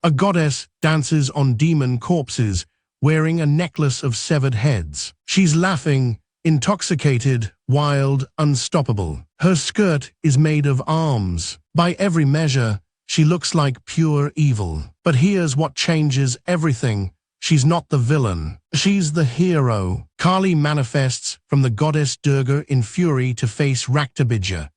A goddess dances on demon corpses, wearing a necklace of severed heads. She's laughing, intoxicated, wild, unstoppable. Her skirt is made of arms. By every measure, she looks like pure evil. But here's what changes everything. She's not the villain. She's the hero. Kali manifests from the goddess Durga in fury to face Raktabija,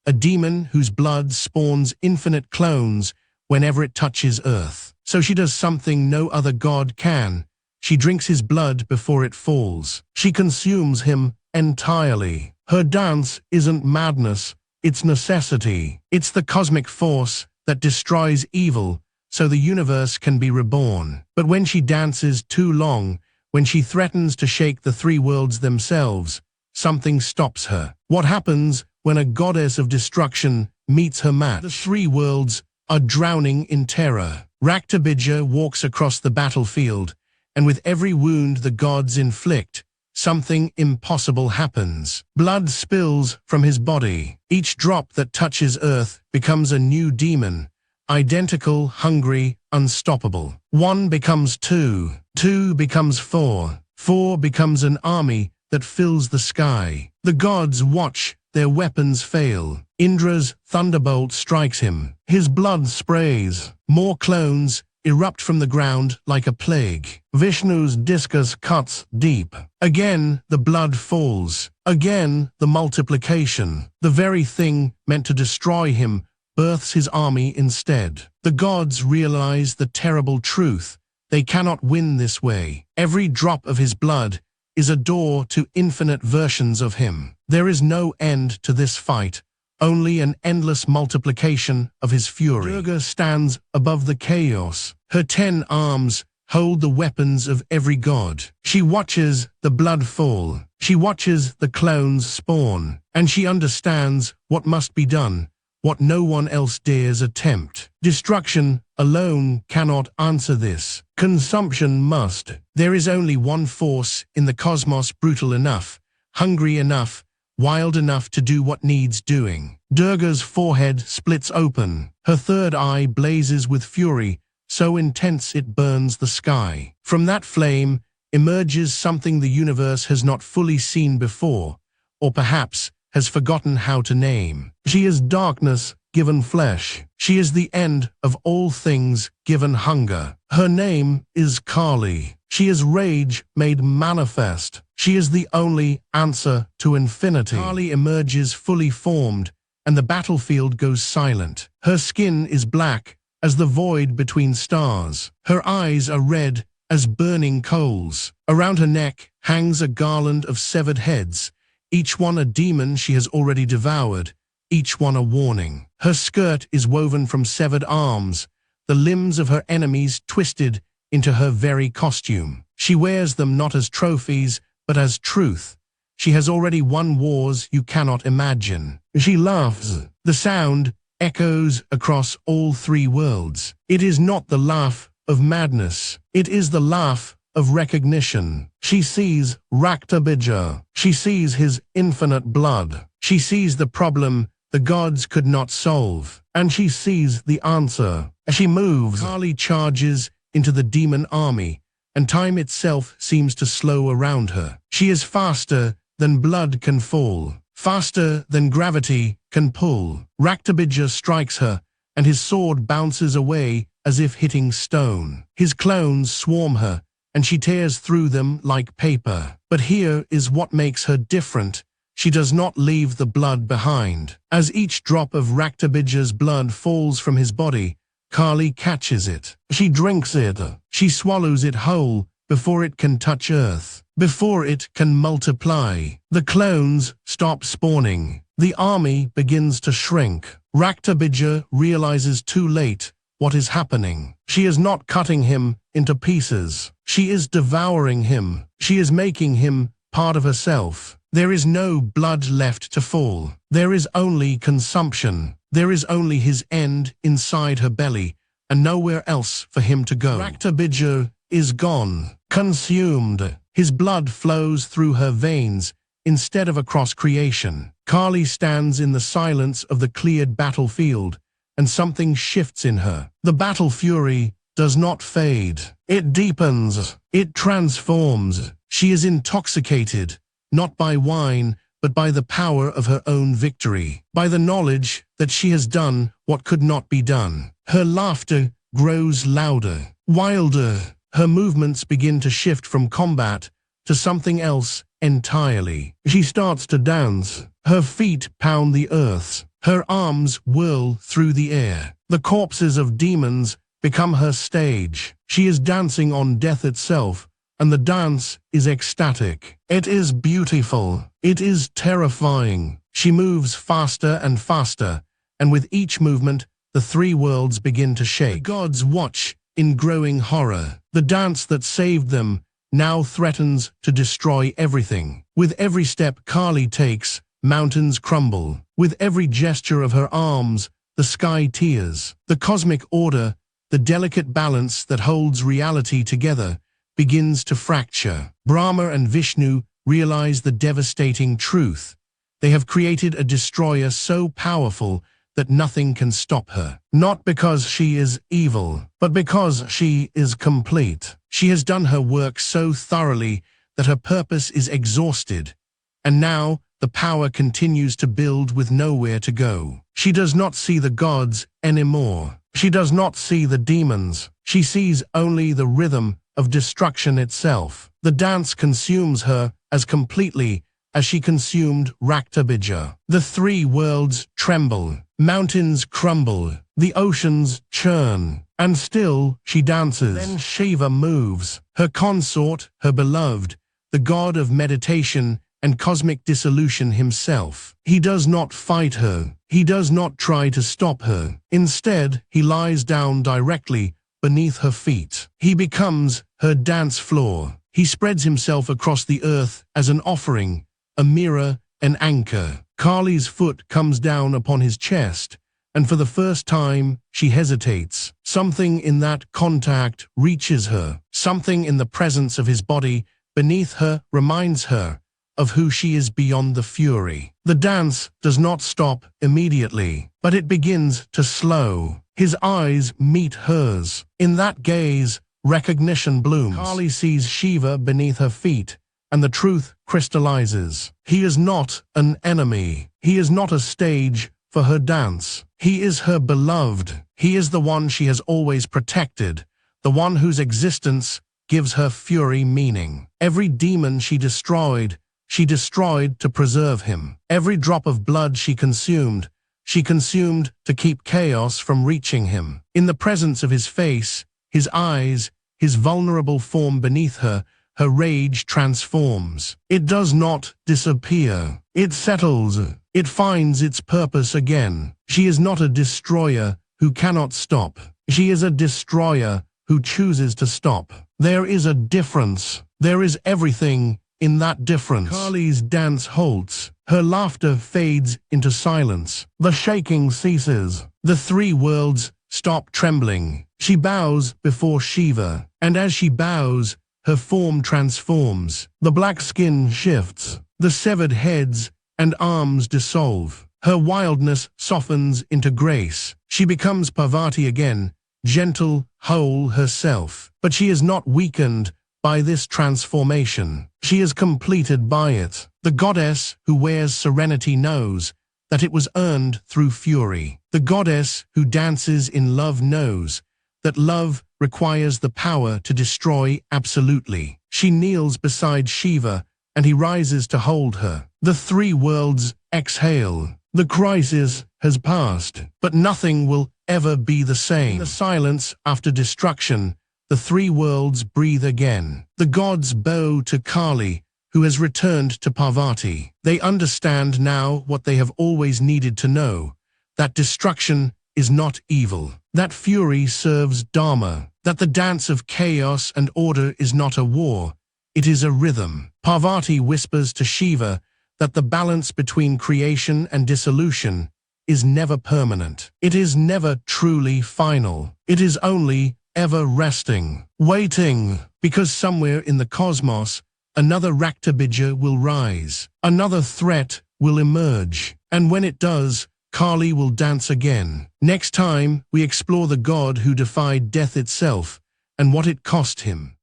a demon whose blood spawns infinite clones whenever it touches earth. So she does something no other god can. She drinks his blood before it falls. She consumes him entirely. Her dance isn't madness, it's necessity. It's the cosmic force that destroys evil so the universe can be reborn. But when she dances too long, when she threatens to shake the three worlds themselves, something stops her. What happens when a goddess of destruction meets her match? The three worlds are drowning in terror. Raktabija walks across the battlefield, and with every wound the gods inflict, something impossible happens. Blood spills from his body. Each drop that touches earth becomes a new demon, identical, hungry, unstoppable. 1 becomes 2, 2 becomes 4, 4 becomes an army that fills the sky. The gods watch their weapons fail. Indra's thunderbolt strikes him. His blood sprays. More clones erupt from the ground like a plague. Vishnu's discus cuts deep. Again, the blood falls. Again, the multiplication. The very thing meant to destroy him births his army instead. The gods realize the terrible truth. They cannot win this way. Every drop of his blood is a door to infinite versions of him. There is no end to this fight, only an endless multiplication of his fury. Durga stands above the chaos. Her 10 arms hold the weapons of every god. She watches the blood fall. She watches the clones spawn. And she understands what must be done, what no one else dares attempt. Destruction alone cannot answer this. Consumption must. There is only one force in the cosmos brutal enough, hungry enough, wild enough to do what needs doing. Durga's forehead splits open. Her third eye blazes with fury, so intense it burns the sky. From that flame emerges something the universe has not fully seen before, or perhaps has forgotten how to name. She is darkness given flesh. She is the end of all things given hunger. Her name is Kali. She is rage made manifest. She is the only answer to infinity. Kali emerges fully formed, and the battlefield goes silent. Her skin is black as the void between stars. Her eyes are red as burning coals. Around her neck hangs a garland of severed heads, each one a demon she has already devoured, each one a warning. Her skirt is woven from severed arms, the limbs of her enemies twisted into her very costume. She wears them not as trophies, but as truth. She has already won wars you cannot imagine. She laughs. The sound echoes across all three worlds. It is not the laugh of madness. It is the laugh of recognition. She sees Raktabija. She sees his infinite blood. She sees the problem the gods could not solve. And she sees the answer. As she moves, Kali charges into the demon army, and time itself seems to slow around her. She is faster than blood can fall, faster than gravity can pull. Raktabija strikes her, and his sword bounces away as if hitting stone. His clones swarm her, and she tears through them like paper. But here is what makes her different. She does not leave the blood behind. As each drop of Raktabija's blood falls from his body, Kali catches it. She drinks it. She swallows it whole before it can touch earth, before it can multiply. The clones stop spawning. The army begins to shrink. Raktabija realizes too late what is happening. She is not cutting him into pieces. She is devouring him. She is making him part of herself. There is no blood left to fall. There is only consumption. There is only his end inside her belly, and nowhere else for him to go. Raktabija is gone, consumed. His blood flows through her veins instead of across creation. Kali stands in the silence of the cleared battlefield, and something shifts in her. The battle fury does not fade. It deepens. It transforms. She is intoxicated, not by wine, but by the power of her own victory, by the knowledge that she has done what could not be done. Her laughter grows louder, wilder. Her movements begin to shift from combat to something else entirely. She starts to dance. Her feet pound the earth. Her arms whirl through the air. The corpses of demons become her stage. She is dancing on death itself, and the dance is ecstatic. It is beautiful. It is terrifying. She moves faster and faster, and with each movement, the three worlds begin to shake. The gods watch in growing horror. The dance that saved them now threatens to destroy everything. With every step Kali takes, mountains crumble. With every gesture of her arms, the sky tears. The cosmic order, the delicate balance that holds reality together, begins to fracture. Brahma and Vishnu realize the devastating truth. They have created a destroyer so powerful that nothing can stop her. Not because she is evil, but because she is complete. She has done her work so thoroughly that her purpose is exhausted, and now the power continues to build with nowhere to go. She does not see the gods anymore. She does not see the demons. She sees only the rhythm of destruction itself. The dance consumes her as completely as she consumed Raktabija. The three worlds tremble, mountains crumble, the oceans churn, and still she dances. Then Shiva moves, her consort, her beloved, the god of meditation and cosmic dissolution himself. He does not fight her. He does not try to stop her. Instead, he lies down directly beneath her feet. He becomes her dance floor. He spreads himself across the earth as an offering, a mirror, an anchor. Kali's foot comes down upon his chest, and for the first time, she hesitates. Something in that contact reaches her. Something in the presence of his body beneath her reminds her of who she is beyond the fury. The dance does not stop immediately, but it begins to slow. His eyes meet hers. In that gaze, recognition blooms. Kali sees Shiva beneath her feet, and the truth crystallizes. He is not an enemy. He is not a stage for her dance. He is her beloved. He is the one she has always protected, the one whose existence gives her fury meaning. Every demon she destroyed to preserve him. Every drop of blood she consumed to keep chaos from reaching him. In the presence of his face, his eyes, his vulnerable form beneath her, her rage transforms. It does not disappear. It settles. It finds its purpose again. She is not a destroyer who cannot stop. She is a destroyer who chooses to stop. There is a difference. There is everything in that difference. Kali's dance halts. Her laughter fades into silence. The shaking ceases. The three worlds stop trembling. She bows before Shiva, and as she bows, her form transforms. The black skin shifts. The severed heads and arms dissolve. Her wildness softens into grace. She becomes Parvati again, gentle, whole herself. But she is not weakened by this transformation. She is completed by it. The goddess who wears serenity knows that it was earned through fury. The goddess who dances in love knows that love requires the power to destroy absolutely. She kneels beside Shiva, and he rises to hold her. The three worlds exhale. The crisis has passed, but nothing will ever be the same. In the silence after destruction, the three worlds breathe again. The gods bow to Kali, who has returned to Parvati. They understand now what they have always needed to know, that destruction is not evil, that fury serves Dharma, that the dance of chaos and order is not a war, it is a rhythm. Parvati whispers to Shiva that the balance between creation and dissolution is never permanent. It is never truly final. It is only ever resting, waiting, because somewhere in the cosmos, another Raktabija will rise, another threat will emerge, and when it does, Kali will dance again. Next time, we explore the god who defied death itself and what it cost him.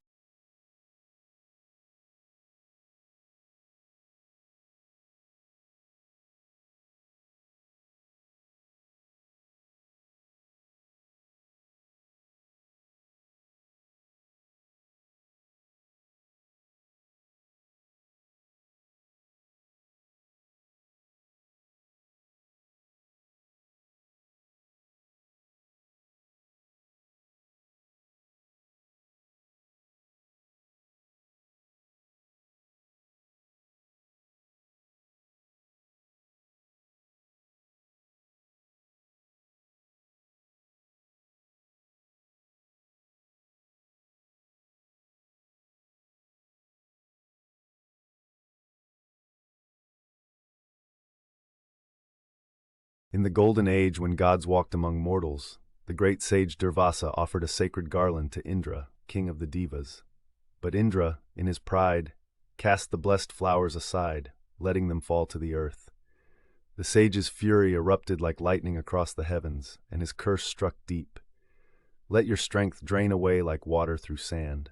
In the golden age when gods walked among mortals, the great sage Durvasa offered a sacred garland to Indra, king of the Devas. But Indra, in his pride, cast the blessed flowers aside, letting them fall to the earth. The sage's fury erupted like lightning across the heavens, and his curse struck deep. Let your strength drain away like water through sand.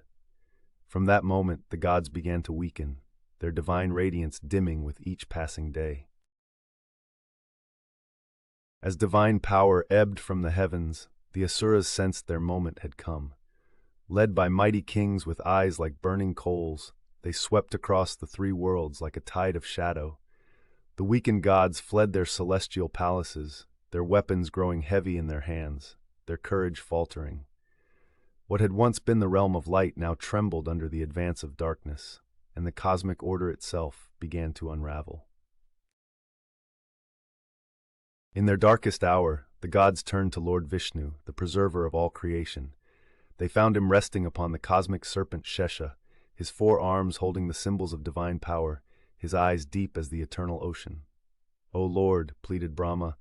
From that moment, the gods began to weaken, their divine radiance dimming with each passing day. As divine power ebbed from the heavens, the Asuras sensed their moment had come. Led by mighty kings with eyes like burning coals, they swept across the three worlds like a tide of shadow. The weakened gods fled their celestial palaces, their weapons growing heavy in their hands, their courage faltering. What had once been the realm of light now trembled under the advance of darkness, and the cosmic order itself began to unravel. In their darkest hour, the gods turned to Lord Vishnu, the preserver of all creation. They found him resting upon the cosmic serpent Shesha, his 4 arms holding the symbols of divine power, his eyes deep as the eternal ocean. "O Lord," pleaded Brahma,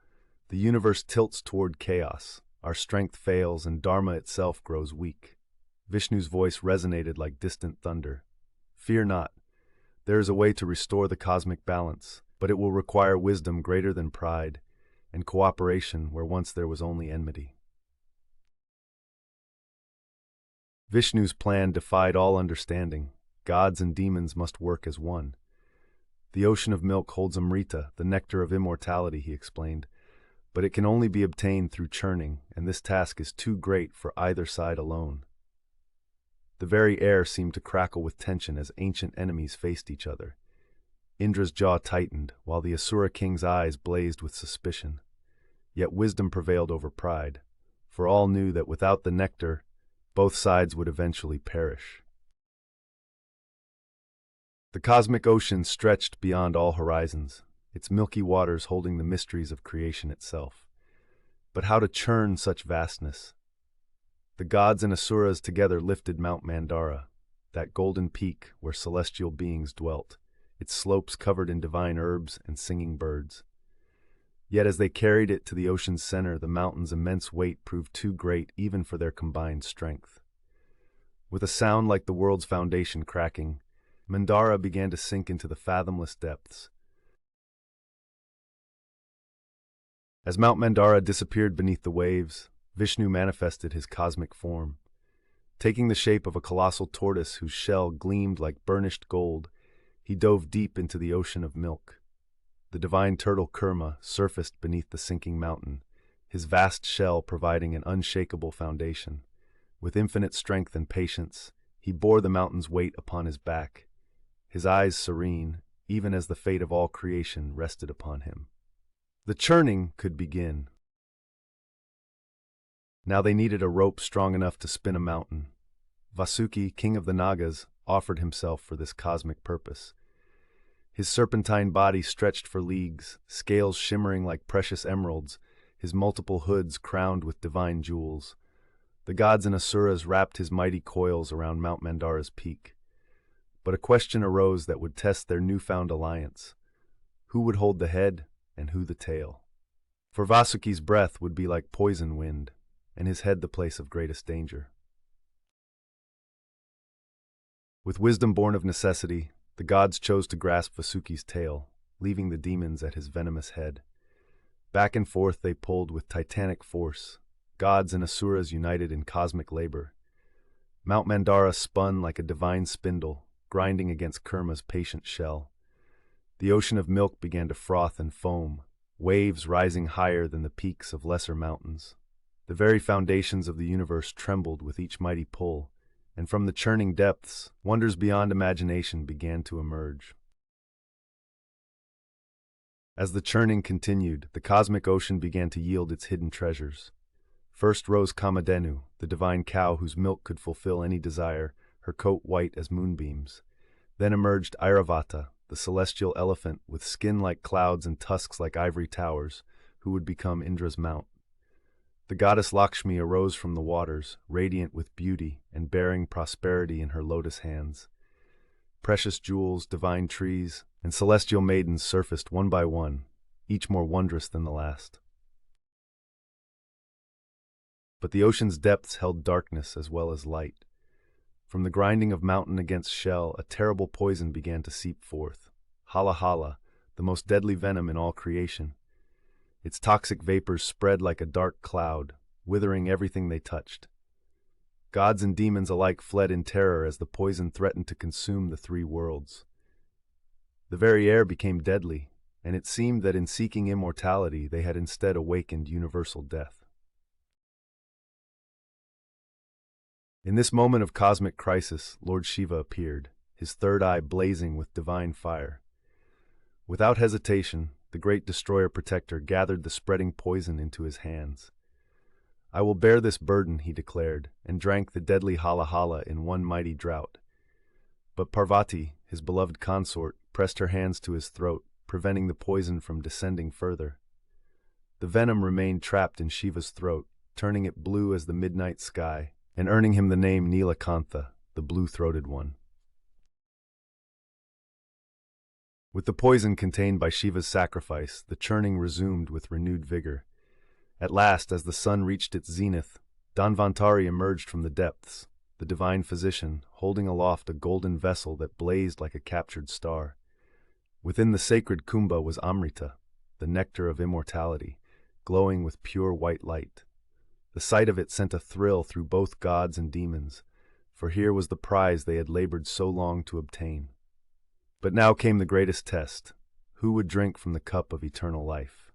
"the universe tilts toward chaos. Our strength fails and Dharma itself grows weak." Vishnu's voice resonated like distant thunder. "Fear not. There is a way to restore the cosmic balance, but it will require wisdom greater than pride, and cooperation where once there was only enmity." Vishnu's plan defied all understanding. Gods and demons must work as one. "The ocean of milk holds Amrita, the nectar of immortality," he explained, "but it can only be obtained through churning, and this task is too great for either side alone." The very air seemed to crackle with tension as ancient enemies faced each other. Indra's jaw tightened, while the Asura king's eyes blazed with suspicion. Yet wisdom prevailed over pride, for all knew that without the nectar, both sides would eventually perish. The cosmic ocean stretched beyond all horizons, its milky waters holding the mysteries of creation itself. But how to churn such vastness? The gods and Asuras together lifted Mount Mandara, that golden peak where celestial beings dwelt, its slopes covered in divine herbs and singing birds. Yet as they carried it to the ocean's center, the mountain's immense weight proved too great even for their combined strength. With a sound like the world's foundation cracking, Mandara began to sink into the fathomless depths. As Mount Mandara disappeared beneath the waves, Vishnu manifested his cosmic form. Taking the shape of a colossal tortoise whose shell gleamed like burnished gold, he dove deep into the ocean of milk. The divine turtle Kurma surfaced beneath the sinking mountain, his vast shell providing an unshakable foundation. With infinite strength and patience, he bore the mountain's weight upon his back, his eyes serene, even as the fate of all creation rested upon him. The churning could begin. Now they needed a rope strong enough to spin a mountain. Vasuki, king of the Nagas, offered himself for this cosmic purpose. His serpentine body stretched for leagues, scales shimmering like precious emeralds, his multiple hoods crowned with divine jewels. The gods and Asuras wrapped his mighty coils around Mount Mandara's peak. But a question arose that would test their newfound alliance. Who would hold the head, and who the tail? For Vasuki's breath would be like poison wind, and his head the place of greatest danger. With wisdom born of necessity, the gods chose to grasp Vasuki's tail, leaving the demons at his venomous head. Back and forth they pulled with titanic force, gods and asuras united in cosmic labor. Mount Mandara spun like a divine spindle, grinding against Kurma's patient shell. The ocean of milk began to froth and foam, waves rising higher than the peaks of lesser mountains. The very foundations of the universe trembled with each mighty pull, and from the churning depths, wonders beyond imagination began to emerge. As the churning continued, the cosmic ocean began to yield its hidden treasures. First rose Kamadhenu, the divine cow whose milk could fulfill any desire, her coat white as moonbeams. Then emerged Airavata, the celestial elephant with skin like clouds and tusks like ivory towers, who would become Indra's mount. The goddess Lakshmi arose from the waters, radiant with beauty and bearing prosperity in her lotus hands. Precious jewels, divine trees, and celestial maidens surfaced one by one, each more wondrous than the last. But the ocean's depths held darkness as well as light. From the grinding of mountain against shell, a terrible poison began to seep forth. Hala hala, the most deadly venom in all creation. Its toxic vapors spread like a dark cloud, withering everything they touched. Gods and demons alike fled in terror as the poison threatened to consume the three worlds. The very air became deadly, and it seemed that in seeking immortality they had instead awakened universal death. In this moment of cosmic crisis, Lord Shiva appeared, his third eye blazing with divine fire. Without hesitation, the great destroyer-protector gathered the spreading poison into his hands. "I will bear this burden," he declared, and drank the deadly hala hala in one mighty draught. But Parvati, his beloved consort, pressed her hands to his throat, preventing the poison from descending further. The venom remained trapped in Shiva's throat, turning it blue as the midnight sky, and earning him the name Nilakantha, the blue-throated one. With the poison contained by Shiva's sacrifice, the churning resumed with renewed vigor. At last, as the sun reached its zenith, Dhanvantari emerged from the depths, the divine physician, holding aloft a golden vessel that blazed like a captured star. Within the sacred kumbha was Amrita, the nectar of immortality, glowing with pure white light. The sight of it sent a thrill through both gods and demons, for here was the prize they had labored so long to obtain. But now came the greatest test. Who would drink from the cup of eternal life?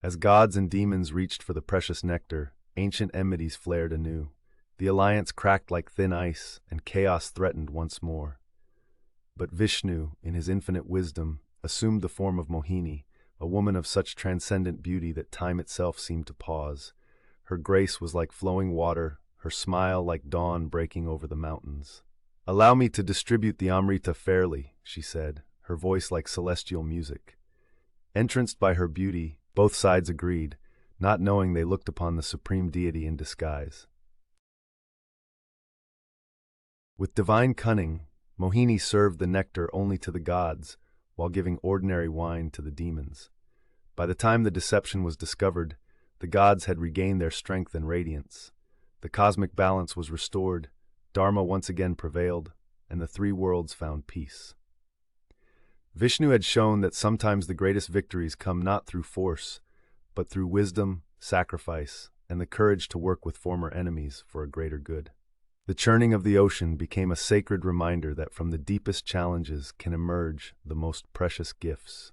As gods and demons reached for the precious nectar, ancient enmities flared anew. The alliance cracked like thin ice, and chaos threatened once more. But Vishnu, in his infinite wisdom, assumed the form of Mohini, a woman of such transcendent beauty that time itself seemed to pause. Her grace was like flowing water, her smile like dawn breaking over the mountains. "Allow me to distribute the Amrita fairly," she said, her voice like celestial music. Entranced by her beauty, both sides agreed, not knowing they looked upon the supreme deity in disguise. With divine cunning, Mohini served the nectar only to the gods, while giving ordinary wine to the demons. By the time the deception was discovered, the gods had regained their strength and radiance. The cosmic balance was restored, Dharma once again prevailed, and the three worlds found peace. Vishnu had shown that sometimes the greatest victories come not through force, but through wisdom, sacrifice, and the courage to work with former enemies for a greater good. The churning of the ocean became a sacred reminder that from the deepest challenges can emerge the most precious gifts.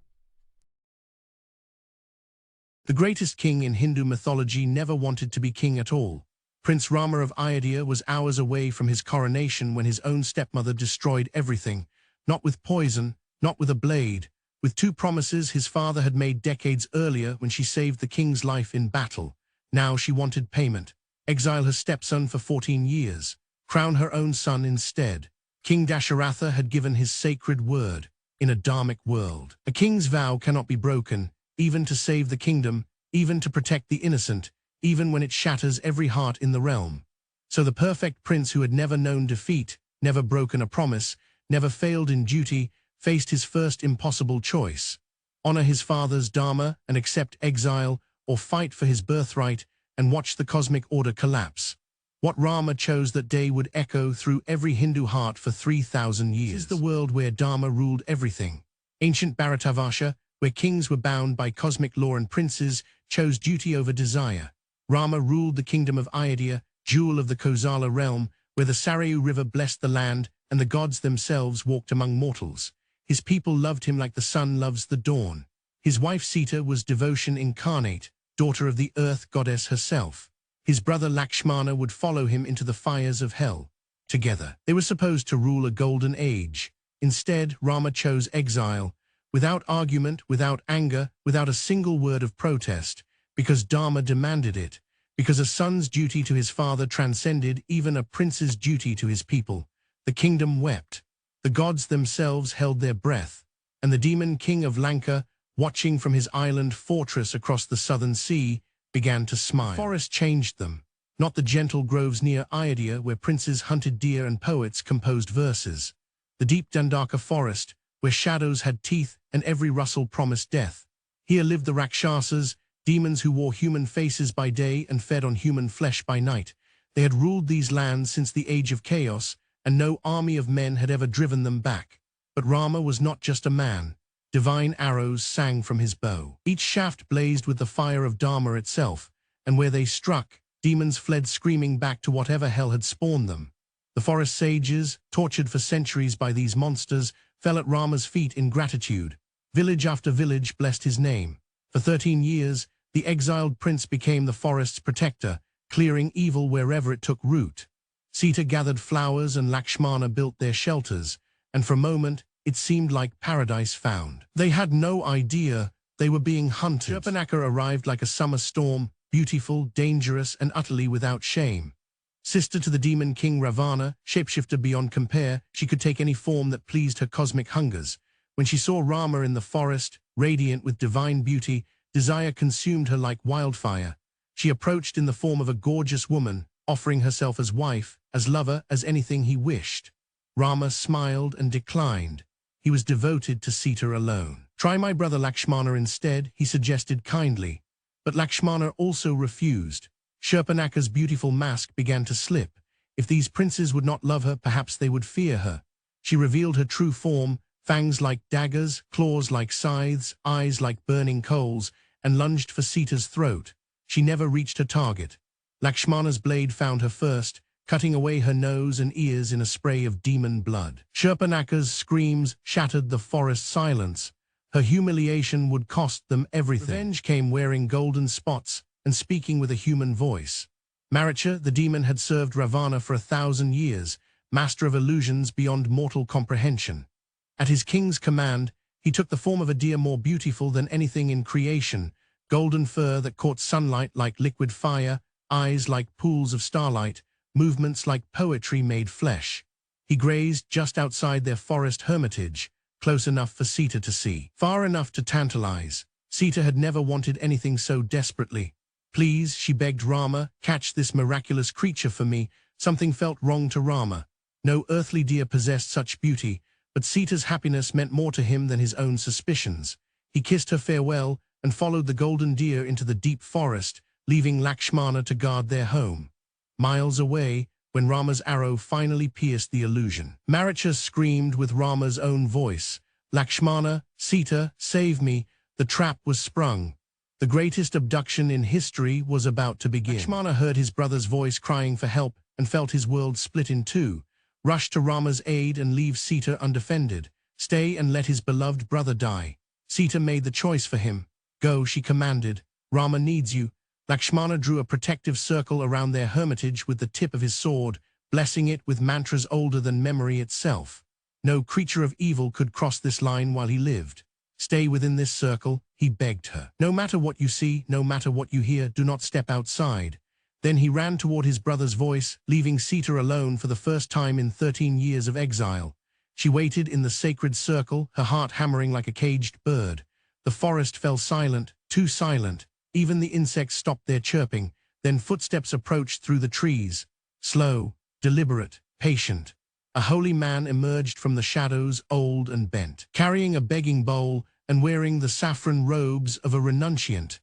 The greatest king in Hindu mythology never wanted to be king at all. Prince Rama of Ayodhya was hours away from his coronation when his own stepmother destroyed everything, not with poison, not with a blade, with two promises his father had made decades earlier when she saved the king's life in battle. Now she wanted payment, exile her stepson for 14 years, crown her own son instead. King Dasharatha had given his sacred word, in a dharmic world. A king's vow cannot be broken, even to save the kingdom, even to protect the innocent, even when it shatters every heart in the realm. So the perfect prince who had never known defeat, never broken a promise, never failed in duty, faced his first impossible choice: honor his father's dharma and accept exile, or fight for his birthright and watch the cosmic order collapse. What Rama chose that day would echo through every Hindu heart for 3,000 years. This is the world where dharma ruled everything. Ancient Bharatavarsha, where where kings were bound by cosmic law and princes chose duty over desire. Rama ruled the kingdom of Ayodhya, jewel of the Kosala realm, where the Sarayu River blessed the land and the gods themselves walked among mortals. His people loved him like the sun loves the dawn. His wife Sita was devotion incarnate, daughter of the earth goddess herself. His brother Lakshmana would follow him into the fires of hell. Together, they were supposed to rule a golden age. Instead, Rama chose exile, without argument, without anger, without a single word of protest, because Dharma demanded it, because a son's duty to his father transcended even a prince's duty to his people. The kingdom wept. The gods themselves held their breath, and the demon king of Lanka, watching from his island fortress across the southern sea, began to smile. The forest changed them, not the gentle groves near Ayodhya where princes hunted deer and poets composed verses. The deep Dandaka forest, where shadows had teeth and every rustle promised death. Here lived the Rakshasas, demons who wore human faces by day and fed on human flesh by night. They had ruled these lands since the age of chaos, and no army of men had ever driven them back. But Rama was not just a man. Divine arrows sang from his bow. Each shaft blazed with the fire of Dharma itself, and where they struck, demons fled screaming back to whatever hell had spawned them. The forest sages, tortured for centuries by these monsters, fell at Rama's feet in gratitude. Village after village blessed his name. For 13 years, the exiled prince became the forest's protector, clearing evil wherever it took root. Sita gathered flowers and Lakshmana built their shelters, and for a moment, it seemed like paradise found. They had no idea they were being hunted. Shurpanakha arrived like a summer storm, beautiful, dangerous, and utterly without shame. Sister to the demon king Ravana, shapeshifter beyond compare, she could take any form that pleased her cosmic hungers. When she saw Rama in the forest, radiant with divine beauty, desire consumed her like wildfire. She approached in the form of a gorgeous woman, offering herself as wife, as lover, as anything he wished. Rama smiled and declined. He was devoted to Sita alone. Try my brother Lakshmana instead, he suggested kindly. But Lakshmana also refused. Shurpanakha's beautiful mask began to slip. If these princes would not love her, perhaps they would fear her. She revealed her true form, fangs like daggers, claws like scythes, eyes like burning coals, and lunged for Sita's throat. She never reached her target. Lakshmana's blade found her first, cutting away her nose and ears in a spray of demon blood. Shurpanakha's screams shattered the forest silence. Her humiliation would cost them everything. Revenge came wearing golden spots and speaking with a human voice. Maricha, the demon, had served Ravana for 1,000 years, master of illusions beyond mortal comprehension. At his king's command, he took the form of a deer more beautiful than anything in creation, golden fur that caught sunlight like liquid fire, eyes like pools of starlight, movements like poetry made flesh. He grazed just outside their forest hermitage, close enough for Sita to see, far enough to tantalize. Sita had never wanted anything so desperately. Please, she begged Rama, catch this miraculous creature for me. Something felt wrong to Rama. No earthly deer possessed such beauty, but Sita's happiness meant more to him than his own suspicions. He kissed her farewell and followed the golden deer into the deep forest, leaving Lakshmana to guard their home. Miles away, when Rama's arrow finally pierced the illusion, Maricha screamed with Rama's own voice, "Lakshmana, Sita, save me, the trap was sprung." The greatest abduction in history was about to begin. Lakshmana heard his brother's voice crying for help and felt his world split in two. Rush to Rama's aid and leave Sita undefended. Stay and let his beloved brother die. Sita made the choice for him. Go, she commanded. Rama needs you. Lakshmana drew a protective circle around their hermitage with the tip of his sword, blessing it with mantras older than memory itself. No creature of evil could cross this line while he lived. Stay within this circle, he begged her. No matter what you see, no matter what you hear, do not step outside. Then he ran toward his brother's voice, leaving Sita alone for the first time in 13 years of exile. She waited in the sacred circle, her heart hammering like a caged bird. The forest fell silent, too silent. Even the insects stopped their chirping. Then footsteps approached through the trees. Slow, deliberate, patient. A holy man emerged from the shadows, old and bent, carrying a begging bowl and wearing the saffron robes of a renunciant.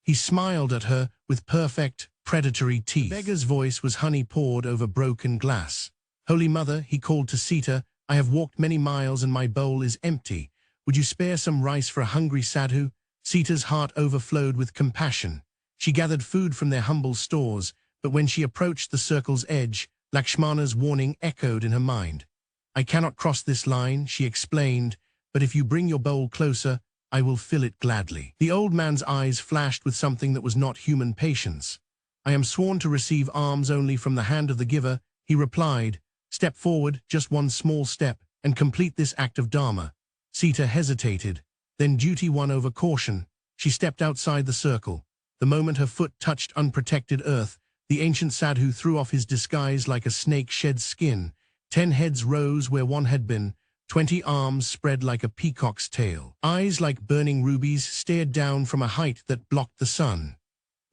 He smiled at her with perfect, predatory teeth. The beggar's voice was honey poured over broken glass. "Holy Mother," he called to Sita, "I have walked many miles and my bowl is empty. Would you spare some rice for a hungry sadhu? Sita's heart overflowed with compassion. She gathered food from their humble stores, but when she approached the circle's edge, Lakshmana's warning echoed in her mind. I cannot cross this line, she explained, but if you bring your bowl closer, I will fill it gladly. The old man's eyes flashed with something that was not human patience. I am sworn to receive alms only from the hand of the giver, he replied. Step forward, just one small step, and complete this act of dharma. Sita hesitated. Then duty won over caution. She stepped outside the circle. The moment her foot touched unprotected earth, the ancient sadhu threw off his disguise like a snake sheds skin. 10 heads rose where one had been, 20 arms spread like a peacock's tail. Eyes like burning rubies stared down from a height that blocked the sun.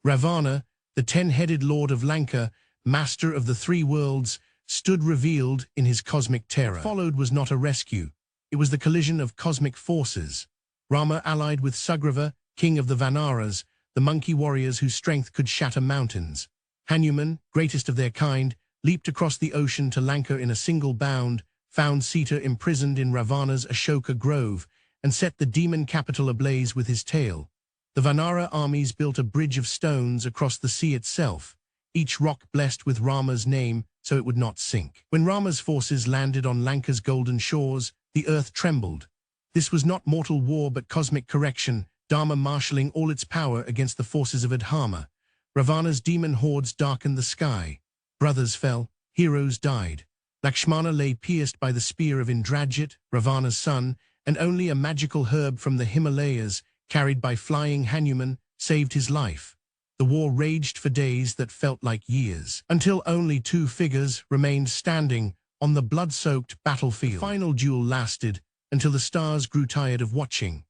Ravana, the 10-headed lord of Lanka, master of the 3 worlds, stood revealed in his cosmic terror. What followed was not a rescue. It was the collision of cosmic forces. Rama allied with Sugriva, king of the Vanaras, the monkey warriors whose strength could shatter mountains. Hanuman, greatest of their kind, leaped across the ocean to Lanka in a single bound, found Sita imprisoned in Ravana's Ashoka grove, and set the demon capital ablaze with his tail. The Vanara armies built a bridge of stones across the sea itself, each rock blessed with Rama's name so it would not sink. When Rama's forces landed on Lanka's golden shores, the earth trembled. This was not mortal war but cosmic correction, Dharma marshalling all its power against the forces of Adharma. Ravana's demon hordes darkened the sky. Brothers fell, heroes died. Lakshmana lay pierced by the spear of Indrajit, Ravana's son, and only a magical herb from the Himalayas, carried by flying Hanuman, saved his life. The war raged for days that felt like years, until only 2 figures remained standing on the blood-soaked battlefield. The final duel lasted until the stars grew tired of watching.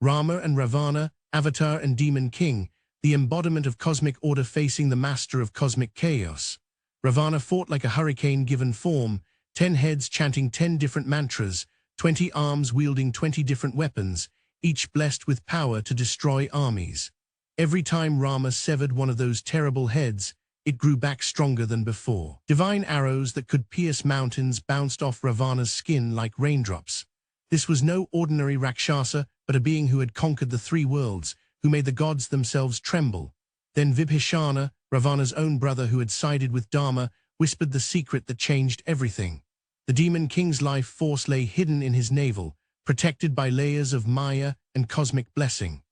Rama and Ravana, Avatar and Demon King, the embodiment of cosmic order facing the master of cosmic chaos. Ravana fought like a hurricane given form, 10 heads chanting 10 different mantras, 20 arms wielding 20 different weapons, each blessed with power to destroy armies. Every time Rama severed one of those terrible heads, it grew back stronger than before. Divine arrows that could pierce mountains bounced off Ravana's skin like raindrops. This was no ordinary Rakshasa, but a being who had conquered the 3 worlds, who made the gods themselves tremble. Then Vibhishana, Ravana's own brother who had sided with Dharma, whispered the secret that changed everything. The demon king's life force lay hidden in his navel, protected by layers of Maya and cosmic blessing.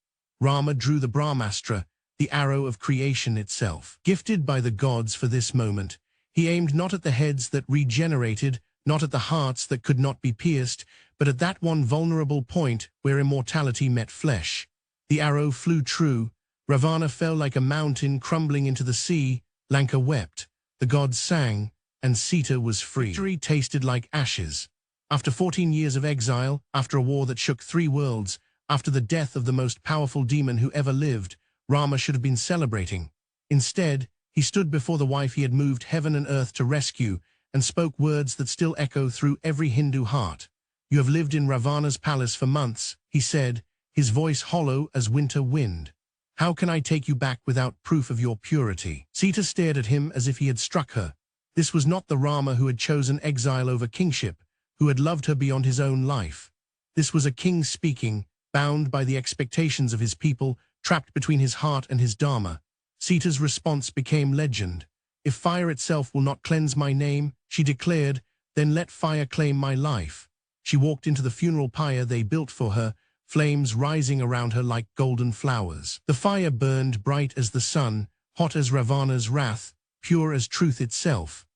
Rama drew the Brahmastra, the arrow of creation itself. Gifted by the gods for this moment, he aimed not at the heads that regenerated, not at the hearts that could not be pierced, but at that one vulnerable point where immortality met flesh. The arrow flew true. Ravana fell like a mountain crumbling into the sea. Lanka wept. The gods sang, and Sita was free. Victory tasted like ashes. After 14 years of exile, after a war that shook 3 worlds, after the death of the most powerful demon who ever lived, Rama should have been celebrating. Instead, he stood before the wife he had moved heaven and earth to rescue, and spoke words that still echo through every Hindu heart. You have lived in Ravana's palace for months, he said, his voice hollow as winter wind. How can I take you back without proof of your purity? Sita stared at him as if he had struck her. This was not the Rama who had chosen exile over kingship, who had loved her beyond his own life. This was a king speaking, bound by the expectations of his people, trapped between his heart and his dharma. Sita's response became legend. If fire itself will not cleanse my name, she declared, then let fire claim my life. She walked into the funeral pyre they built for her, flames rising around her like golden flowers. The fire burned bright as the sun, hot as Ravana's wrath, pure as truth itself.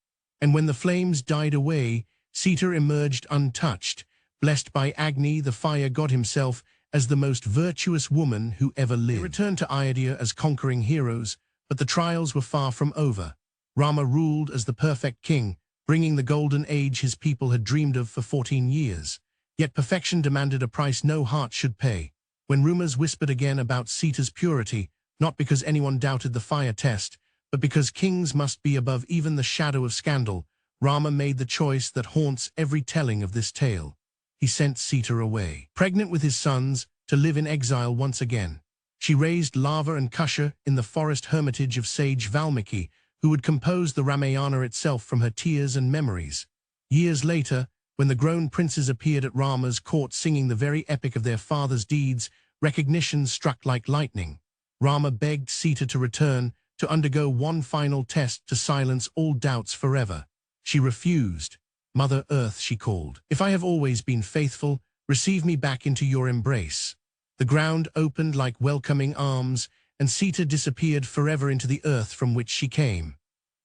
And when the flames died away, Sita emerged untouched, blessed by Agni, the fire god himself, as the most virtuous woman who ever lived. They returned to Ayodhya as conquering heroes, but the trials were far from over. Rama ruled as the perfect king, bringing the golden age his people had dreamed of for 14 years. Yet perfection demanded a price no heart should pay. When rumors whispered again about Sita's purity, not because anyone doubted the fire test, but because kings must be above even the shadow of scandal, Rama made the choice that haunts every telling of this tale. He sent Sita away, pregnant with his sons, to live in exile once again. She raised Lava and Kusha in the forest hermitage of sage Valmiki, who would compose the Ramayana itself from her tears and memories. Years later, When the grown princes appeared at Rama's court singing the very epic of their father's deeds, recognition struck like lightning. Rama begged Sita to return, to undergo one final test to silence all doubts forever. She refused. Mother Earth, she called. If I have always been faithful, receive me back into your embrace. The ground opened like welcoming arms, and Sita disappeared forever into the earth from which she came.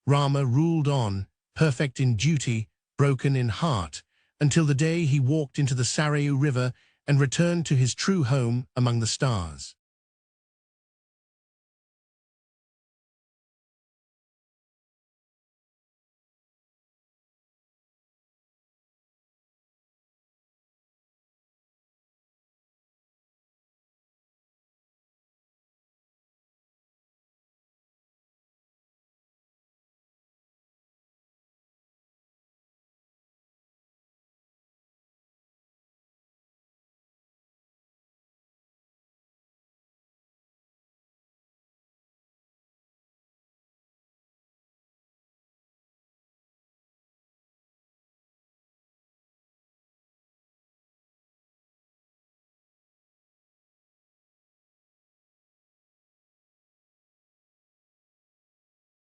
Rama ruled on, perfect in duty, broken in heart, until the day he walked into the Sarayu River and returned to his true home among the stars.